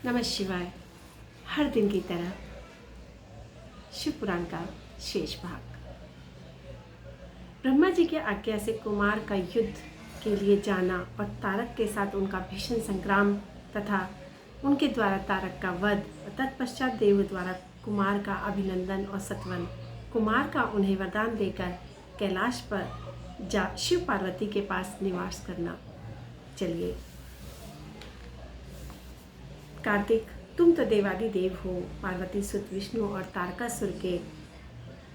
नमः शिवाय। हर दिन की तरह शिव पुराण का शेष भाग। ब्रह्मा जी की आज्ञा से कुमार का युद्ध के लिए जाना और तारक के साथ उनका भीषण संग्राम तथा उनके द्वारा तारक का वध और तत्पश्चात देव द्वारा कुमार का अभिनंदन और सत्वन, कुमार का उन्हें वरदान देकर कैलाश पर जा शिव पार्वती के पास निवास करना। चलिए। कार्तिक, तुम तो देवादि देव हो। पार्वती सुत विष्णु और तारकासुर के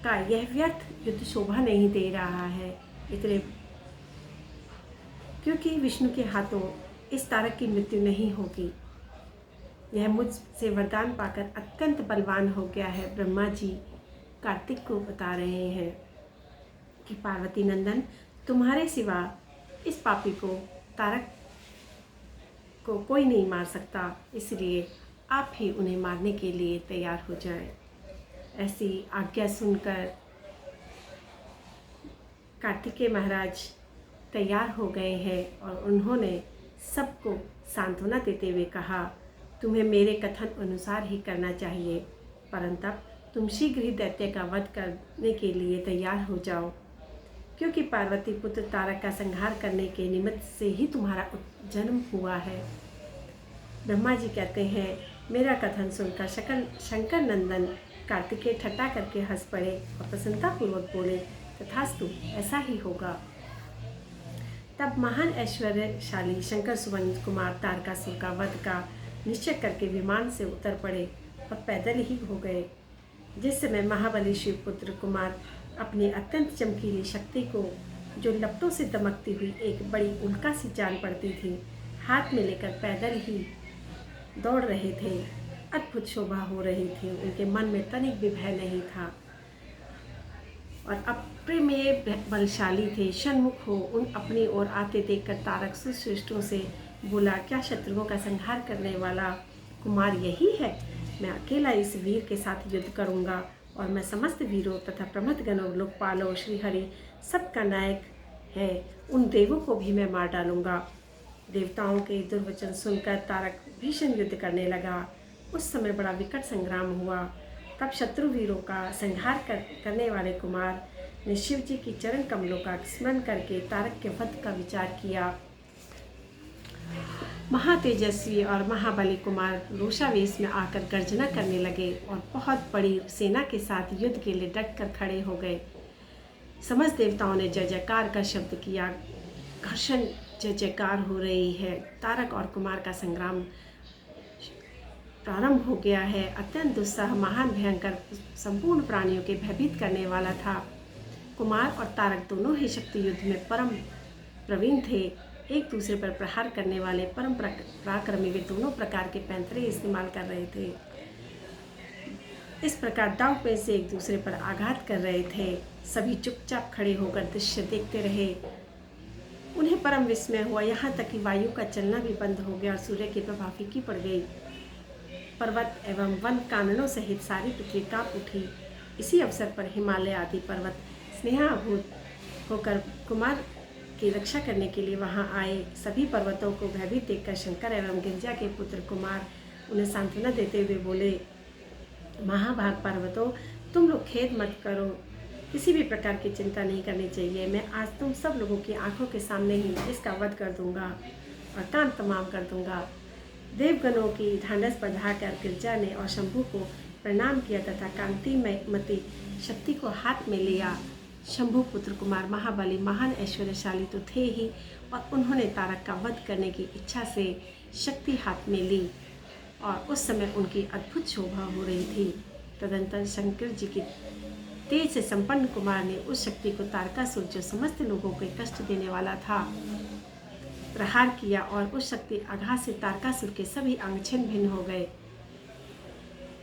का यह व्यर्थ युद्ध शोभा नहीं दे रहा है, इतने क्योंकि विष्णु के हाथों इस तारक की मृत्यु नहीं होगी। यह मुझसे वरदान पाकर अत्यंत बलवान हो गया है। ब्रह्मा जी कार्तिक को बता रहे हैं कि पार्वती नंदन, तुम्हारे सिवा इस पापी को तारक को कोई नहीं मार सकता, इसलिए आप ही उन्हें मारने के लिए तैयार हो जाएं। ऐसी आज्ञा सुनकर कार्तिकेय महाराज तैयार हो गए हैं और उन्होंने सबको सांत्वना देते हुए कहा, तुम्हें मेरे कथन अनुसार ही करना चाहिए, परंतु तुम शीघ्र ही दैत्य का वध करने के लिए तैयार हो जाओ, क्योंकि पार्वती पुत्र तारक का संहार करने के निमित्त से ही तुम्हारा जन्म हुआ है। ब्रह्मा जी कहते हैं, मेरा कथन सुनकर शंकर नंदन कार्तिकेय ठट्टा करके हंस पड़े और प्रसन्नतापूर्वक बोले, तथास्तु, ऐसा ही होगा। तब महान ऐश्वर्यशाली शंकर सुवन कुमार तारकासुर का वध का निश्चय करके विमान से उतर पड़े और पैदल ही हो गए। जिस समय महाबली शिवपुत्र कुमार अपनी अत्यंत चमकीली शक्ति को, जो लपटों से दमकती हुई एक बड़ी उल्का सी जान पड़ती थी, हाथ में लेकर पैदल ही दौड़ रहे थे, अद्भुत शोभा हो रही थी। उनके मन में तनिक भी भय नहीं था और अप्रमेय बलशाली थे। सन्मुख हो उन अपनी ओर आते देखकर तारक सुश्रेष्ठों से बोला, क्या शत्रुओं का संहार करने वाला कुमार यही है? मैं अकेला इस वीर के साथ युद्ध करूंगा और मैं समस्त वीरों तथा प्रमथ गणों, लोकपालों, श्रीहरि सबका नायक है, उन देवों को भी मैं मार डालूंगा। देवताओं के दुर्वचन सुनकर तारक भीषण युद्ध करने लगा। उस समय बड़ा विकट संग्राम हुआ। तब शत्रु वीरों का संहार करने वाले कुमार ने शिव जी की चरण कमलों का स्मरण करके तारक के वध का विचार किया। महातेजस्वी और महाबली कुमार रोषावेश में आकर गर्जना करने लगे और बहुत बड़ी सेना के साथ युद्ध के लिए डट कर खड़े हो गए। समस्त देवताओं ने जय जयकार का शब्द किया। घर्षण जय जयकार हो रही है। तारक और कुमार का संग्राम प्रारंभ हो गया है। अत्यंत दुस्साह, महान, भयंकर, संपूर्ण प्राणियों के भयभीत करने वाला था। कुमार और तारक दोनों ही शक्ति युद्ध में परम प्रवीण थे। एक दूसरे पर प्रहार करने वाले परम पराक्रमी वे दोनों प्रकार के पैंतरे इस्तेमाल कर रहे थे। इस प्रकार दांव पे से एक दूसरे पर आघात कर रहे थे। सभी चुपचाप खड़े होकर दृश्य देखते रहे। उन्हें परम विस्मय हुआ, यहाँ तक कि वायु का चलना भी बंद हो गया और सूर्य की प्रभा फीकी पड़ गई। पर्वत एवं वन काननों सहित सारी पृथ्वी कांप उठी। इसी अवसर पर हिमालय आदि पर्वत स्नेहाभूत होकर कुमार की रक्षा करने के लिए वहां आए। सभी पर्वतों को भयभीत देखकर शंकर एवं गिरिजा के पुत्र कुमार उन्हें सांत्वना देते हुए बोले, महाभाग पर्वतों, तुम लोग खेद मत करो, किसी भी प्रकार की चिंता नहीं करनी चाहिए। मैं आज तुम सब लोगों की आंखों के सामने ही इसका वध कर दूंगा और काम तमाम कर दूंगा। देवगणों की ढांढस बढ़ाकर गिरिजा ने और शंभु को प्रणाम किया तथा कांतिमती शक्ति को हाथ में लिया। शंभु पुत्र कुमार महाबली, महान, ऐश्वर्यशाली तो थे ही और उन्होंने तारक का वध करने की इच्छा से शक्ति हाथ में ली और उस समय उनकी अद्भुत शोभा हो रही थी। तदंतर शंकर जी की तेज से संपन्न कुमार ने उस शक्ति को तारकासुर, जो समस्त लोगों को कष्ट देने वाला था, प्रहार किया और उस शक्ति आघात से तारकासुर के सभी अंग छिन्न भिन्न हो गए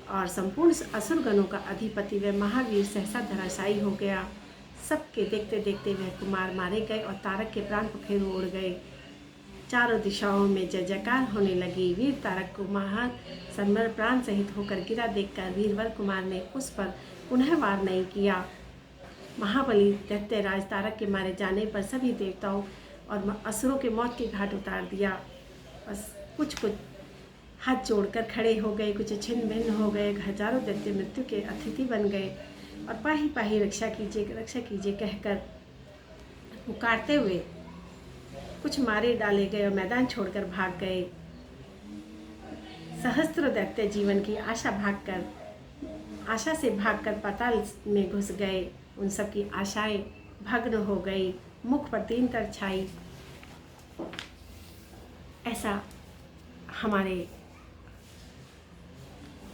और संपूर्ण असुरगणों का अधिपति व महावीर सहसा धराशायी हो गया। सबके देखते देखते वह कुमार मारे गए और तारक के प्राण पखेरु उड़ गए। चारों दिशाओं में जय जयकार होने लगी। वीर तारक को महान संबर प्राण सहित होकर गिरा देखकर वीरवर कुमार ने उस पर पुनः वार नहीं किया। महाबली दैत्यराज तारक के मारे जाने पर सभी देवताओं और असुरों के मौत के घाट उतार दिया। बस कुछ हाथ जोड़कर खड़े हो गए, कुछ छिन्न भिन्न हो गए, हजारों दैत्य मृत्यु के अतिथि बन गए और पाही पाही रक्षा कीजिए कहकर पुकारते हुए कुछ मारे डाले गए और मैदान छोड़कर भाग गए। सहस्त्र दैत्य जीवन की आशा से भागकर पाताल में घुस गए। उन सब की आशाएं भग्न हो गई, मुख पर दीनता छाई। ऐसा हमारे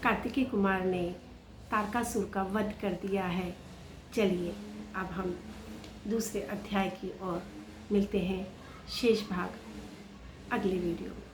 कार्तिकेय कुमार ने तारकासुर का वध कर दिया है। चलिए अब हम दूसरे अध्याय की ओर मिलते हैं, शेष भाग अगले वीडियो में।